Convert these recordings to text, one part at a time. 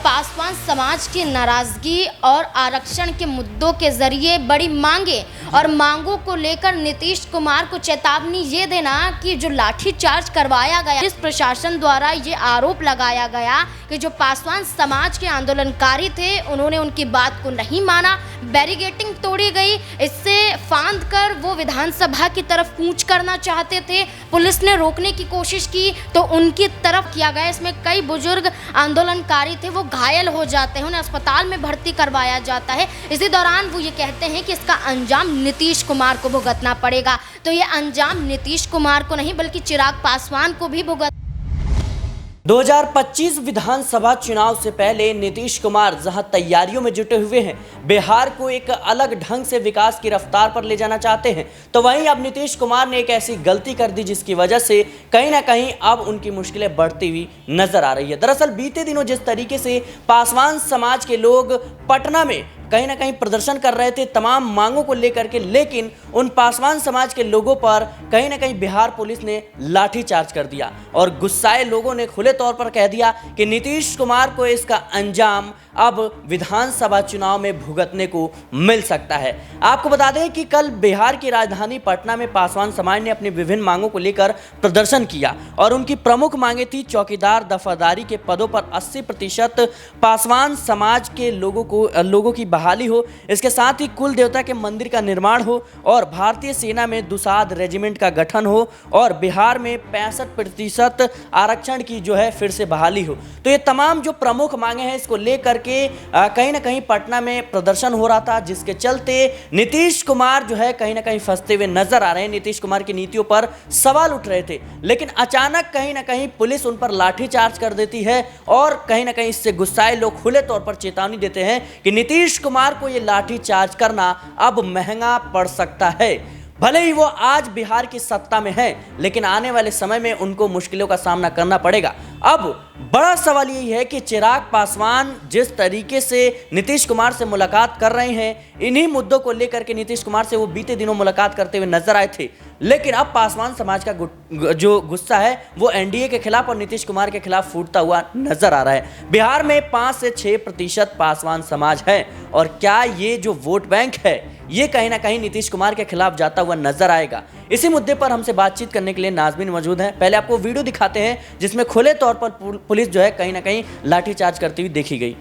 पासवान समाज की नाराजगी और आरक्षण के मुद्दों के जरिए बड़ी मांगे और मांगों को लेकर नीतीश कुमार को चेतावनी ये देना कि जो लाठीचार्ज करवाया गया, इस प्रशासन द्वारा ये आरोप लगाया गया कि जो पासवान समाज के आंदोलनकारी थे उन्होंने उनकी बात को नहीं माना, बैरिकेडिंग तोड़ी गई, इससे फांद कर वो विधानसभा की तरफ कूच करना चाहते थे। पुलिस ने रोकने की कोशिश की तो उनकी तरफ किया गया। इसमें कई बुजुर्ग आंदोलनकारी थे, वो घायल हो जाते हैं, उन्हें अस्पताल में भर्ती करवाया जाता है। इसी दौरान वो ये कहते हैं कि इसका अंजाम नीतीश कुमार को भुगतना पड़ेगा। तो ये अंजाम नीतीश कुमार को नहीं बल्कि चिराग पासवान को भी भुगत 2025 विधानसभा चुनाव से पहले नीतीश कुमार जहां तैयारियों में जुटे हुए हैं, बिहार को एक अलग ढंग से विकास की रफ्तार पर ले जाना चाहते हैं, तो वहीं अब नीतीश कुमार ने एक ऐसी गलती कर दी जिसकी वजह से कहीं ना कहीं अब उनकी मुश्किलें बढ़ती हुई नजर आ रही है। दरअसल बीते दिनों जिस तरीके से पासवान समाज के लोग पटना में कहीं ना कहीं प्रदर्शन कर रहे थे तमाम मांगों को लेकर के, लेकिन उन पासवान समाज के लोगों पर कहीं ना कहीं बिहार पुलिस ने लाठीचार्ज कर दिया और गुस्साए लोगों ने खुले तौर पर कह दिया कि नीतीश कुमार को इसका अंजाम अब विधानसभा चुनाव में भुगतने को मिल सकता है। आपको बता दें कि कल बिहार की राजधानी पटना में पासवान समाज ने अपनी विभिन्न मांगों को लेकर प्रदर्शन किया और उनकी प्रमुख मांगे थी चौकीदार दफादारी के पदों पर 80% पासवान समाज के लोगों की बहाली हो, इसके साथ ही कुल देवता के मंदिर का निर्माण हो और भारतीय सेना में दुसाध रेजिमेंट का गठन हो और बिहार में 65% आरक्षण की जो है फिर से बहाली हो। तो ये तमाम जो प्रमुख मांगे हैं इसको लेकर के कहीं ना कहीं पटना में प्रदर्शन हो रहा था, जिसके चलते नीतीश कुमार जो है कहीं ना कहीं फंसते हुए नजर आ रहे हैं। नीतीश कुमार की नीतियों पर सवाल उठ रहे थे, लेकिन अचानक कहीं ना कहीं पुलिस उन पर लाठीचार्ज कर देती है और कहीं ना कहीं इससे गुस्साए लोग खुले तौर पर चेतावनी देते हैं कि नीतीश कुमार को यह लाठीचार्ज करना अब महंगा पड़ सकता है। भले ही वो आज बिहार की सत्ता में है, लेकिन आने वाले समय में उनको मुश्किलों का सामना करना पड़ेगा। अब बड़ा सवाल यही है कि चिराग पासवान जिस तरीके से नीतीश कुमार से मुलाकात कर रहे हैं, इन्हीं मुद्दों को लेकर के नीतीश कुमार से वो बीते दिनों मुलाकात करते हुए नजर आए थे, लेकिन अब पासवान समाज का जो गुस्सा है वो एनडीए के खिलाफ और नीतीश कुमार के खिलाफ फूटता हुआ नजर आ रहा है। बिहार में 5 से 6% पासवान समाज है और क्या ये जो वोट बैंक है ये कहीं ना कहीं नीतीश कुमार के खिलाफ जाता हुआ नजर आएगा? इसी मुद्दे पर हमसे बातचीत करने के लिए नाज़मीन मौजूद हैं। पहले आपको वीडियो दिखाते हैं जिसमें खुले तौर पर पुलिस जो है कहीं ना कहीं लाठीचार्ज करती हुई देखी गई।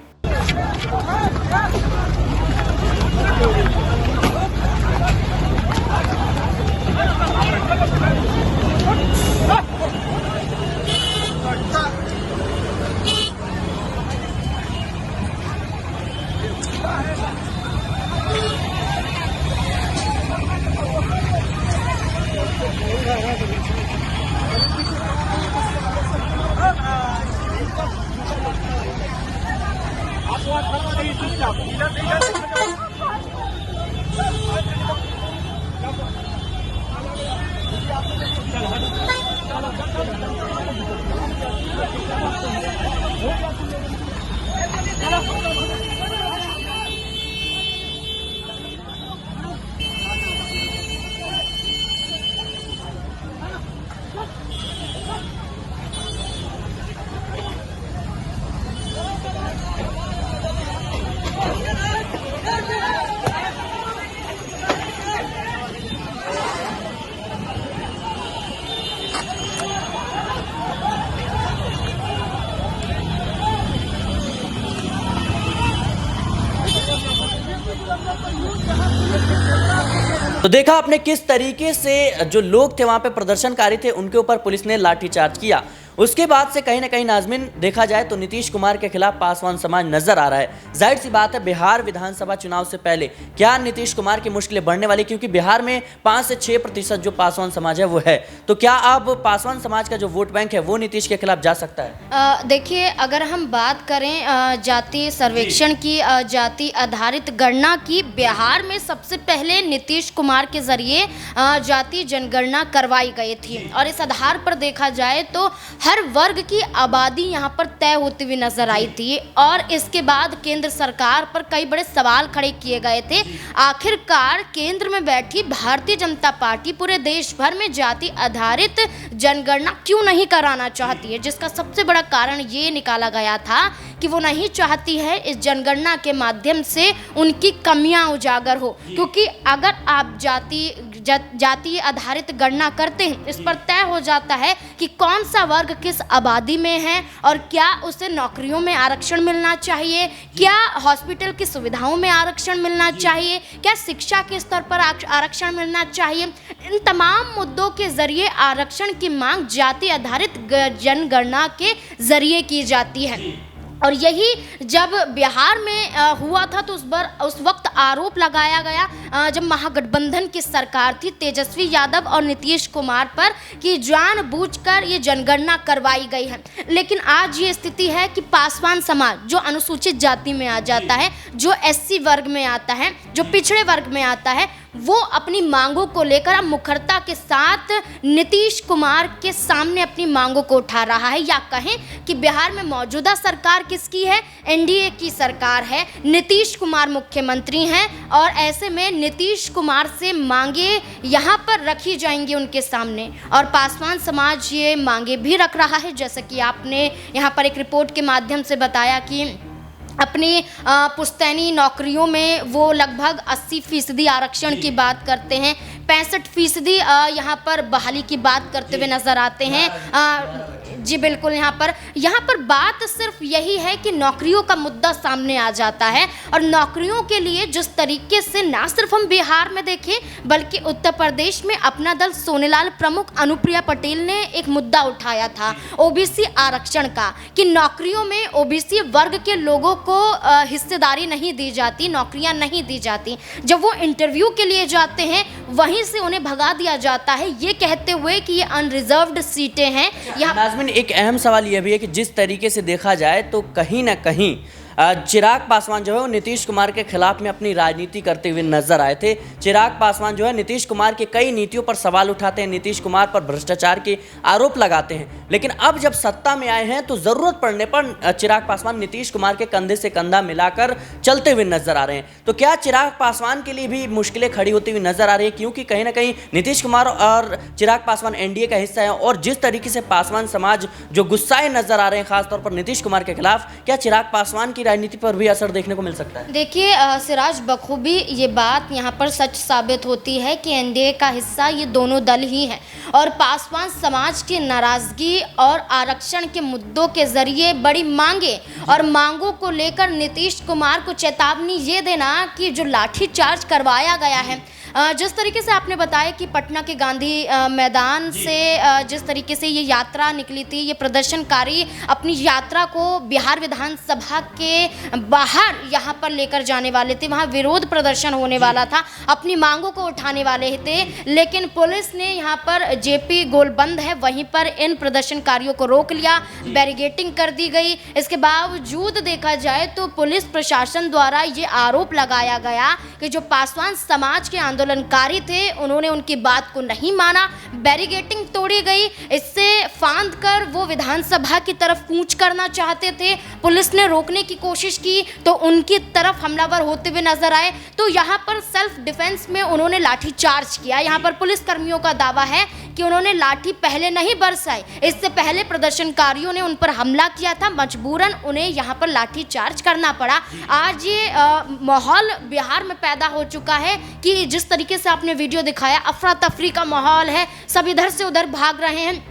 तो देखा आपने किस तरीके से जो लोग थे वहां पे प्रदर्शनकारी थे उनके ऊपर पुलिस ने लाठीचार्ज किया। उसके बाद से कहीं ना कहीं नाज़मीन देखा जाए तो नीतीश कुमार के खिलाफ पासवान समाज नजर आ रहा है। जाहिर सी बात है बिहार विधानसभा चुनाव से पहले क्या नीतीश कुमार की मुश्किलें बढ़ने वाली, क्योंकि बिहार में 5 से 6% जो पासवान समाज है वो है। तो क्या अब पासवान समाज का जो वोट बैंक है वो नीतीश के खिलाफ जा सकता है? देखिए, अगर हम बात करें जातीय सर्वेक्षण की, जाति आधारित गणना की, बिहार में सबसे पहले नीतीश कुमार के जरिए जातीय जनगणना करवाई गई थी और इस आधार पर देखा जाए तो हर वर्ग की आबादी यहाँ पर तय होती हुई नजर आई थी और इसके बाद केंद्र सरकार पर कई बड़े सवाल खड़े किए गए थे। आखिरकार केंद्र में बैठी भारतीय जनता पार्टी पूरे देश भर में जाति आधारित जनगणना क्यों नहीं कराना चाहती है, जिसका सबसे बड़ा कारण ये निकाला गया था कि वो नहीं चाहती है इस जनगणना के माध्यम से उनकी कमियां उजागर हो, क्योंकि अगर आप जाति आधारित गणना करते हैं इस पर तय हो जाता है कि कौन सा वर्ग किस आबादी में है और क्या उसे नौकरियों में आरक्षण मिलना चाहिए, क्या हॉस्पिटल की सुविधाओं में आरक्षण मिलना चाहिए, क्या शिक्षा के स्तर पर आरक्षण मिलना चाहिए। इन तमाम मुद्दों के जरिए आरक्षण की मांग जाति आधारित जनगणना के जरिए की जाती है। और यही जब बिहार में हुआ था तो उस वक्त आरोप लगाया गया जब महागठबंधन की सरकार थी तेजस्वी यादव और नीतीश कुमार पर कि जानबूझकर ये जनगणना करवाई गई है। लेकिन आज ये स्थिति है कि पासवान समाज जो अनुसूचित जाति में आ जाता है, जो एससी वर्ग में आता है, जो पिछड़े वर्ग में आता है, वो अपनी मांगों को लेकर अब मुखरता के साथ नीतीश कुमार के सामने अपनी मांगों को उठा रहा है। या कहें कि बिहार में मौजूदा सरकार किसकी है? एनडीए की सरकार है, नीतीश कुमार मुख्यमंत्री हैं और ऐसे में नीतीश कुमार से मांगे यहाँ पर रखी जाएंगी उनके सामने और पासवान समाज ये मांगे भी रख रहा है। जैसे कि आपने यहाँ पर एक रिपोर्ट के माध्यम से बताया कि अपनी पुश्तैनी नौकरियों में वो लगभग 80% आरक्षण की बात करते हैं, 65% यहाँ पर बहाली की बात करते हुए नजर आते हैं। जी बिल्कुल, यहाँ पर बात सिर्फ यही है कि नौकरियों का मुद्दा सामने आ जाता है और नौकरियों के लिए जिस तरीके से ना सिर्फ हम बिहार में देखें बल्कि उत्तर प्रदेश में अपना दल सोनेलाल प्रमुख अनुप्रिया पटेल ने एक मुद्दा उठाया था ओबीसी आरक्षण का कि नौकरियों में ओबीसी वर्ग के लोगों को हिस्सेदारी नहीं दी जाती, नौकरियां नहीं दी जाती। जब वो इंटरव्यू के लिए जाते हैं वहीं से उन्हें भगा दिया जाता है ये कहते हुए कि ये अनरिजर्व्ड सीटें हैं। नाज़मीन, एक अहम सवाल यह भी है कि जिस तरीके से देखा जाए तो कहीं ना कहीं चिराग पासवान जो है वो नीतीश कुमार के खिलाफ में अपनी राजनीति करते हुए नजर आए थे। चिराग पासवान जो है नीतीश कुमार की कई नीतियों पर सवाल उठाते हैं, नीतीश कुमार पर भ्रष्टाचार के आरोप लगाते हैं, लेकिन अब जब सत्ता में आए हैं तो जरूरत पड़ने पर चिराग पासवान नीतीश कुमार के कंधे से कंधा मिलाकर चलते हुए नजर आ रहे हैं। तो क्या चिराग पासवान के लिए भी मुश्किलें खड़ी होती हुई नजर आ रही है, क्योंकि कहीं ना कहीं नीतीश कुमार और चिराग पासवान एनडीए का हिस्सा है और जिस तरीके से पासवान समाज जो गुस्साए नजर आ रहे हैं खासतौर पर नीतीश कुमार के खिलाफ, क्या चिराग पासवान की राजनीति पर भी असर देखने को मिल सकता है? देखिए सिराज, बखूबी ये बात यहाँ पर सच साबित होती है कि एनडीए का हिस्सा ये दोनों दल ही हैं और पासवान समाज की नाराजगी और आरक्षण के मुद्दों के जरिए बड़ी मांगे और मांगों को लेकर नीतीश कुमार को चेतावनी ये देना कि जो लाठीचार्ज करवाया गया है, जिस तरीके से आपने बताया कि पटना के गांधी मैदान से जिस तरीके से ये यात्रा निकली थी, ये प्रदर्शनकारी अपनी यात्रा को बिहार विधानसभा के बाहर यहाँ पर लेकर जाने वाले थे, वहाँ विरोध प्रदर्शन होने वाला था, अपनी मांगों को उठाने वाले थे, लेकिन पुलिस ने यहाँ पर जेपी गोलबंद है वहीं पर इन प्रदर्शनकारियों को रोक लिया, बैरिगेटिंग कर दी गई। इसके बावजूद देखा जाए तो पुलिस प्रशासन द्वारा ये आरोप लगाया गया कि जो पासवान समाज के आंदोलनकारी थे उन्होंने उनकी बात को नहीं माना, बैरिगेटिंग तोड़ी गई, इससे फांद कर वो विधानसभा की तरफ कूच करना चाहते थे। पुलिस ने रोकने की कोशिश की तो उनकी तरफ हमलावर होते हुए नजर आए, तो यहाँ पर सेल्फ डिफेंस में उन्होंने लाठीचार्ज किया। यहाँ पर पुलिस कर्मियों का दावा है कि उन्होंने लाठी पहले नहीं बरसाई, इससे पहले प्रदर्शनकारियों ने उन पर हमला किया था, मजबूरन उन्हें यहाँ पर लाठीचार्ज करना पड़ा। आज ये माहौल बिहार में पैदा हो चुका है कि जिस तरीके से आपने वीडियो दिखाया, अफरा तफरी का माहौल है, सब इधर से उधर भाग रहे हैं।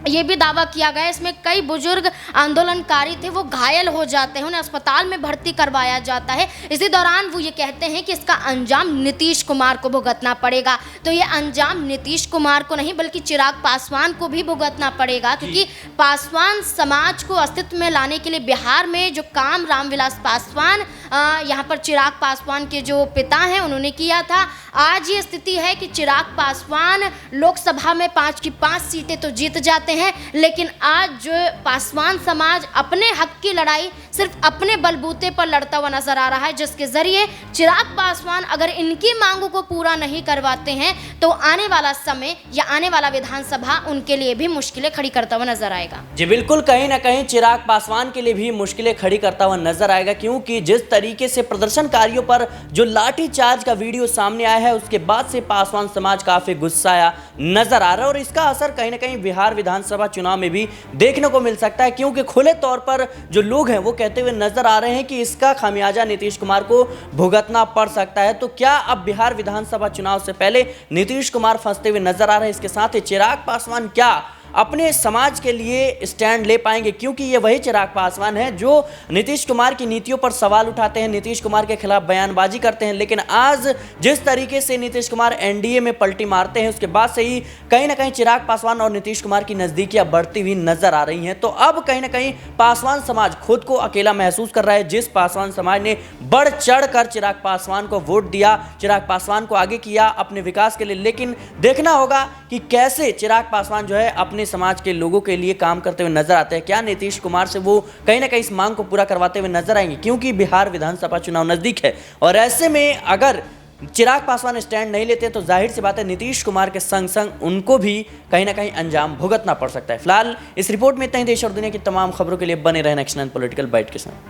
ये भी दावा किया गया इसमें कई बुजुर्ग आंदोलनकारी थे वो घायल हो जाते हैं, उन्हें अस्पताल में भर्ती करवाया जाता है। इसी दौरान वो ये कहते हैं कि इसका अंजाम नीतीश कुमार को भुगतना पड़ेगा। तो ये अंजाम नीतीश कुमार को नहीं बल्कि चिराग पासवान को भी भुगतना पड़ेगा, क्योंकि पासवान समाज को अस्तित्व में लाने के लिए बिहार में जो काम रामविलास पासवान यहाँ पर चिराग पासवान के जो पिता हैं उन्होंने किया था। आज ये स्थिति है कि चिराग पासवान लोकसभा में 5 की 5 सीटें तो जीत जाते हैं, लेकिन आज जो पासवान समाज अपने हक की लड़ाई सिर्फ अपने बलबूते पर लड़ता हुआ नजर आ रहा है, जिसके जरिए चिराग पासवान अगर इनकी मांगों को पूरा नहीं करवाते हैं तो आने वाला समय या आने वाला विधानसभा उनके लिए भी मुश्किलें खड़ी करता हुआ नजर आएगा। जी बिल्कुल, कहीं ना कहीं चिराग पासवान के लिए भी मुश्किलें खड़ी करता हुआ नजर आएगा, क्योंकि जिस तरीके से प्रदर्शनकारियों पर जो लाठी चार्ज का वीडियो सामने आया है उसके बाद से पासवान समाज काफी गुस्साया नजर आ रहा है और इसका असर कहीं ना कहीं बिहार विधानसभा चुनाव में भी देखने को मिल सकता है, क्योंकि खुले तौर पर जो लोग हैं वो कहते हुए नजर आ रहे हैं कि इसका खामियाजा नीतीश कुमार को भुगतना पड़ सकता है। तो क्या अब बिहार विधानसभा चुनाव से पहले नीतीश कुमार फंसते हुए नजर आ रहे हैं? इसके साथ ही चिराग पासवान क्या अपने समाज के लिए स्टैंड ले पाएंगे, क्योंकि ये वही चिराग पासवान है जो नीतीश कुमार की नीतियों पर सवाल उठाते हैं, नीतीश कुमार के खिलाफ बयानबाजी करते हैं, लेकिन आज जिस तरीके से नीतीश कुमार एनडीए में पलटी मारते हैं उसके बाद से ही कहीं ना कहीं चिराग पासवान और नीतीश कुमार की नजदीकियां बढ़ती हुई नजर आ रही हैं। तो अब कहीं ना कहीं पासवान समाज खुद को अकेला महसूस कर रहा है। जिस पासवान समाज ने बढ़ चढ़ कर चिराग पासवान को वोट दिया, चिराग पासवान को आगे किया अपने विकास के लिए, लेकिन देखना होगा कि कैसे चिराग पासवान जो है अपने समाज के लोगों के लिए काम करते हुए नजर आते हैं। क्या नीतीश कुमार से वो कहीं ना कहीं इस मांग को पूरा करवाते हुए नजर आएंगे, क्योंकि बिहार विधानसभा चुनाव नजदीक है और ऐसे में अगर चिराग पासवान स्टैंड नहीं लेते तो जाहिर सी बात है नीतीश कुमार के संग संग उनको भी कहीं ना कहीं अंजाम भुगतना पड़ सकता है। फिलहाल इस रिपोर्ट में इतना ही। देश और दुनिया की तमाम खबरों के लिए बने रहना नेक्स्ट 9 पॉलिटिकल बाइट के साथ।